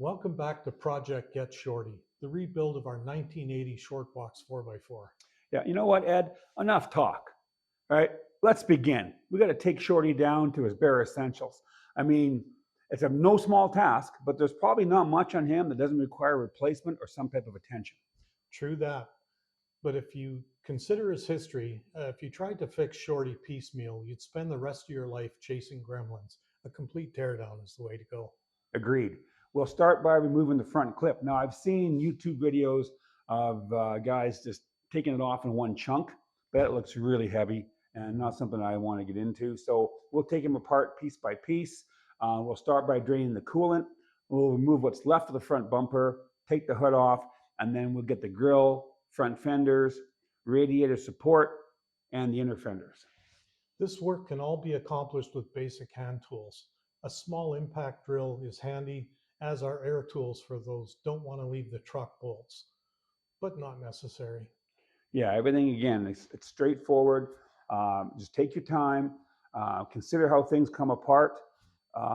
Welcome back to Project Get Shorty, the rebuild of our 1980 shortbox 4x4. Yeah, you know what, Ed? Enough talk. All right, let's begin. We got to take Shorty down to his bare essentials. I mean, it's a no small task, but there's probably not much on him that doesn't require replacement or some type of attention. True that. But if you consider his history, if you tried to fix Shorty piecemeal, you'd spend the rest of your life chasing gremlins. A complete teardown is the way to go. Agreed. We'll start by removing the front clip. Now, I've seen YouTube videos of guys just taking it off in one chunk, but it looks really heavy and not something I want to get into. So we'll take them apart piece by piece. We'll start by draining the coolant. We'll remove what's left of the front bumper, take the hood off, and then we'll get the grille, front fenders, radiator support, and the inner fenders. This work can all be accomplished with basic hand tools. A small impact drill is handy, as are air tools for those don't want to leave the truck bolts, but not necessary. Yeah, everything again, it's straightforward. Just take your time, consider how things come apart.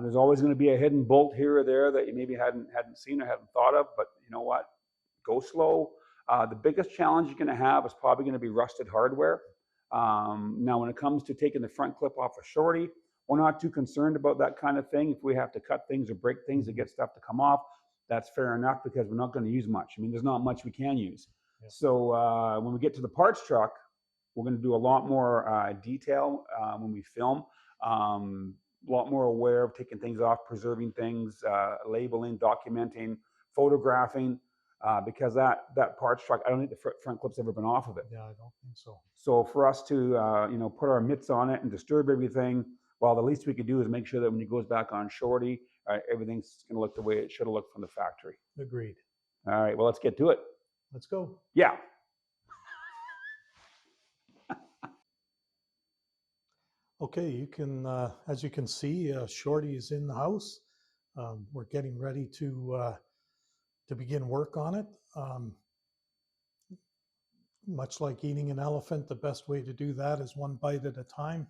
There's always going to be a hidden bolt here or there that you maybe hadn't seen or hadn't thought of, but you know what? Go slow. The biggest challenge you're going to have is probably going to be rusted hardware. Now, when it comes to taking the front clip off a Shorty, we're not too concerned about that kind of thing. If we have to cut things or break things to get stuff to come off, that's fair enough because we're not going to use much. I mean, there's not much we can use. Yeah. So when we get to the parts truck, we're going to do a lot more detail when we film. A lot more aware of taking things off, preserving things, labeling, documenting, photographing. Because that parts truck, I don't think the front clip's ever been off of it. Yeah, I don't think so. So for us to put our mitts on it and disturb everything, well, the least we could do is make sure that when it goes back on Shorty, everything's going to look the way it should have looked from the factory. Agreed. All right, well, let's get to it. Let's go. Yeah. Okay, you can, as you can see, Shorty is in the house. We're getting ready to begin work on it. Much like eating an elephant, the best way to do that is one bite at a time.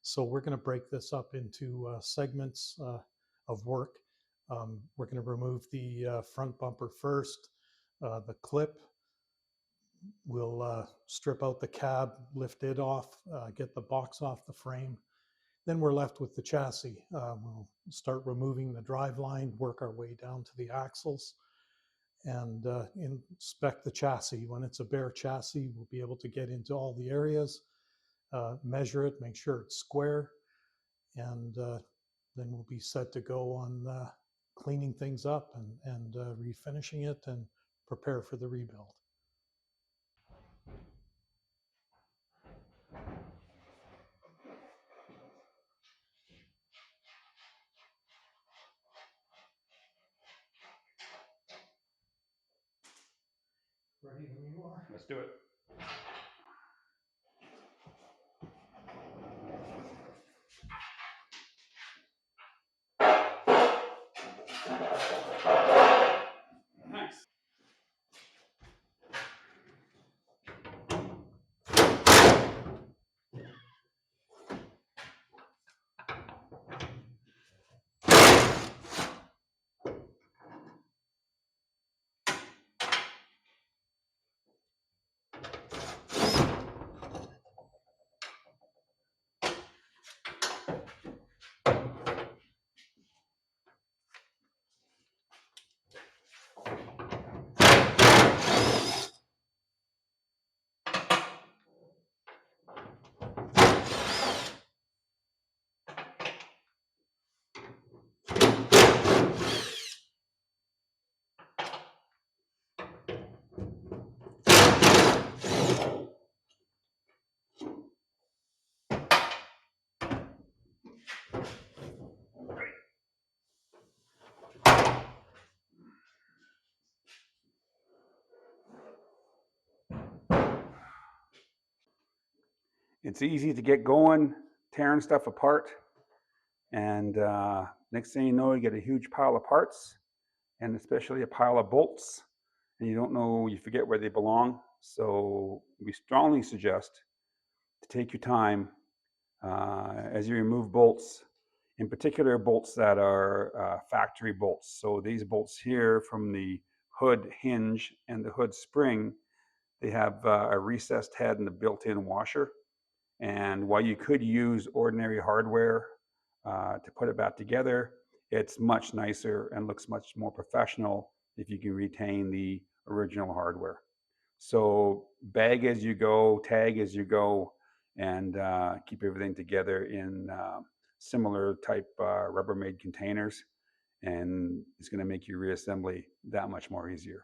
So we're going to break this up into segments of work. We're going to remove the front bumper first, the clip. We'll strip out the cab, lift it off, get the box off the frame. Then we're left with the chassis. We'll start removing the drive line, work our way down to the axles, and inspect the chassis. When it's a bare chassis, we'll be able to get into all the areas, measure it, make sure it's square, and then we'll be set to go on cleaning things up and refinishing it and prepare for the rebuild. Ready when you are. Let's do it. Nice. It's easy to get going, tearing stuff apart, and next thing you know, you get a huge pile of parts, and especially a pile of bolts, and you don't know, you forget where they belong. So we strongly suggest to take your time as you remove bolts. in particular bolts that are factory bolts. So these bolts here from the hood hinge and the hood spring, they have a recessed head and a built-in washer. And while you could use ordinary hardware to put it back together, it's much nicer and looks much more professional if you can retain the original hardware. So bag as you go, tag as you go, and keep everything together in similar type Rubbermaid containers, and it's going to make your reassembly that much more easier.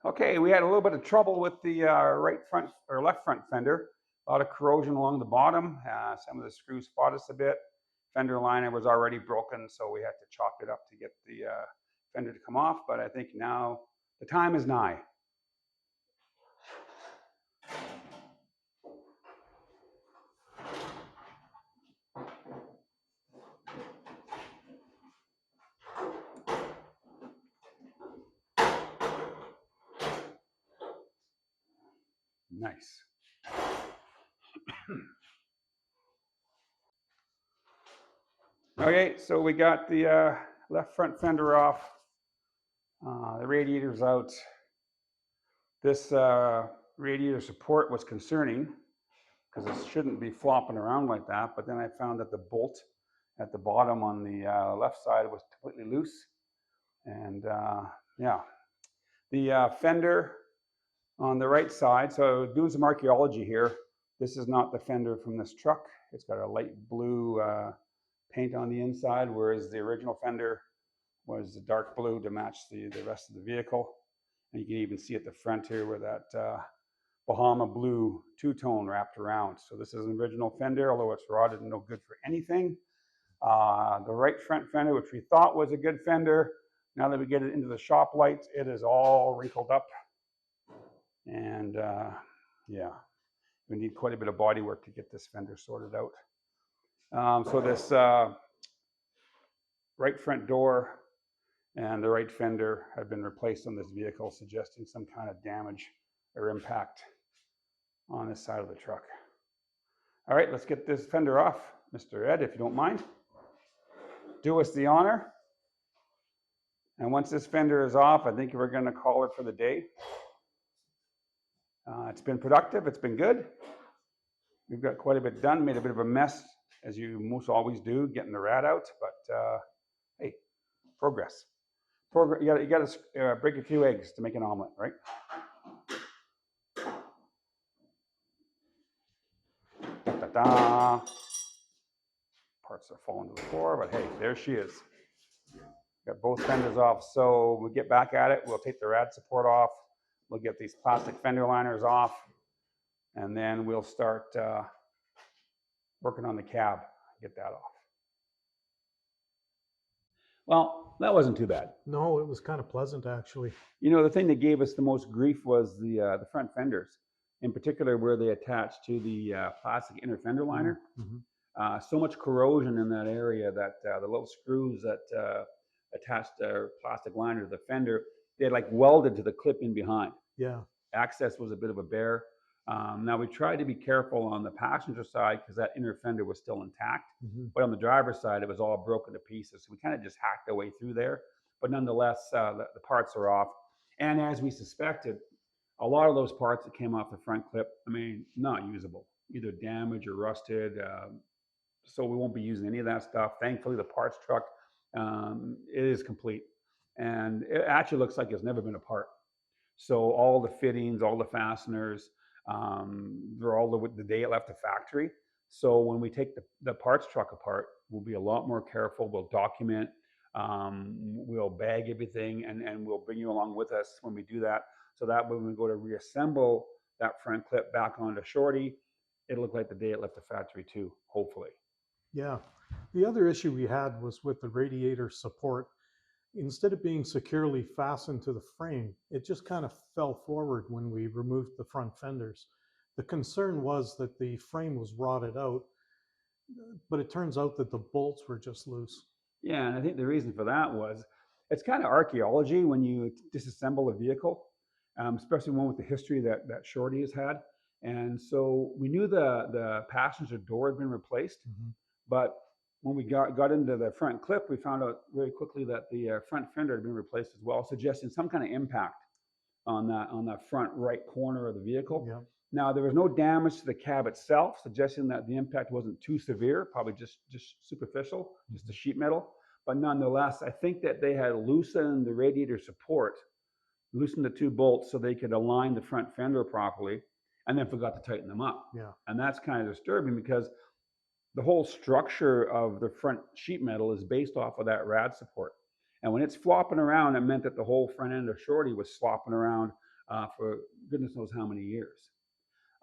Okay, we had a little bit of trouble with the right front or left front fender. A lot of corrosion along the bottom. Some of the screws fought us a bit. Fender liner was already broken, so we had to chop it up to get the fender to come off. But I think now the time is nigh. Nice. Okay, so we got the left front fender off. The radiator's out. This radiator support was concerning because it shouldn't be flopping around like that. But then I found that the bolt at the bottom on the left side was completely loose. And yeah, the fender on the right side. So doing some archaeology here. This is not the fender from this truck. It's got a light blue paint on the inside, whereas the original fender was the dark blue to match the rest of the vehicle. And you can even see at the front here where that Bahama blue two-tone wrapped around. So this is an original fender, although it's rotted and no good for anything. The right front fender, which we thought was a good fender, now that we get it into the shop lights, it is all wrinkled up. And yeah, we need quite a bit of body work to get this fender sorted out. So this right front door and the right fender have been replaced on this vehicle, suggesting some kind of damage or impact on this side of the truck. All right, let's get this fender off. Mr. Ed, if you don't mind, do us the honor. And once this fender is off, I think we're going to call it for the day. It's been productive. It's been good. We've got quite a bit done, made a bit of a mess, as you most always do, getting the rat out. But hey, progress. You got to break a few eggs to make an omelet, right? Da-da-da. Parts are falling to the floor, but hey, there she is. Got both fenders off. So we get back at it. We'll take the rad support off. We'll get these plastic fender liners off, and then we'll start working on the cab, get that off. Well, that wasn't too bad. No, it was kind of pleasant, actually. You know, the thing that gave us the most grief was the front fenders, in particular where they attach to the plastic inner fender liner. Mm-hmm. So much corrosion in that area that the little screws that attached the plastic liner to the fender, they like welded to the clip in behind. Yeah. Access was a bit of a bear. Now we tried to be careful on the passenger side because that inner fender was still intact, mm-hmm. but on the driver's side, it was all broken to pieces. So we kind of just hacked our way through there, but nonetheless, the parts are off. And as we suspected, a lot of those parts that came off the front clip, I mean, not usable, either damaged or rusted. So we won't be using any of that stuff. Thankfully, the parts truck, it is complete. And it actually looks like it's never been apart. So all the fittings, all the fasteners, they're all the day it left the factory. So when we take the parts truck apart, we'll be a lot more careful. We'll document, we'll bag everything, and we'll bring you along with us when we do that. So that when we go to reassemble that front clip back onto Shorty, it'll look like the day it left the factory too, hopefully. Yeah. The other issue we had was with the radiator support. Instead of being securely fastened to the frame, it just kind of fell forward when we removed the front fenders. The concern was that the frame was rotted out, but it turns out that the bolts were just loose. Yeah, and I think the reason for that was it's kind of archaeology when you disassemble a vehicle, especially one with the history that Shorty has had. And so we knew the passenger door had been replaced, mm-hmm. but when we got into the front clip, we found out very quickly that the front fender had been replaced as well, suggesting some kind of impact on that front right corner of the vehicle. Yeah. Now, there was no damage to the cab itself, suggesting that the impact wasn't too severe, probably just superficial, mm-hmm. just the sheet metal. But nonetheless, I think that they had loosened the radiator support, loosened the two bolts so they could align the front fender properly, and then forgot to tighten them up. Yeah. And that's kind of disturbing because the whole structure of the front sheet metal is based off of that rad support. And when it's flopping around, it meant that the whole front end of Shorty was slopping around for goodness knows how many years.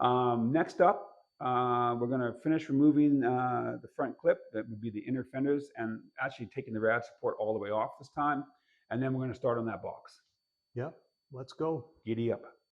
Next up, we're going to finish removing the front clip. That would be the inner fenders, and actually taking the rad support all the way off this time. And then we're going to start on that box. Yep, let's go. Giddy up.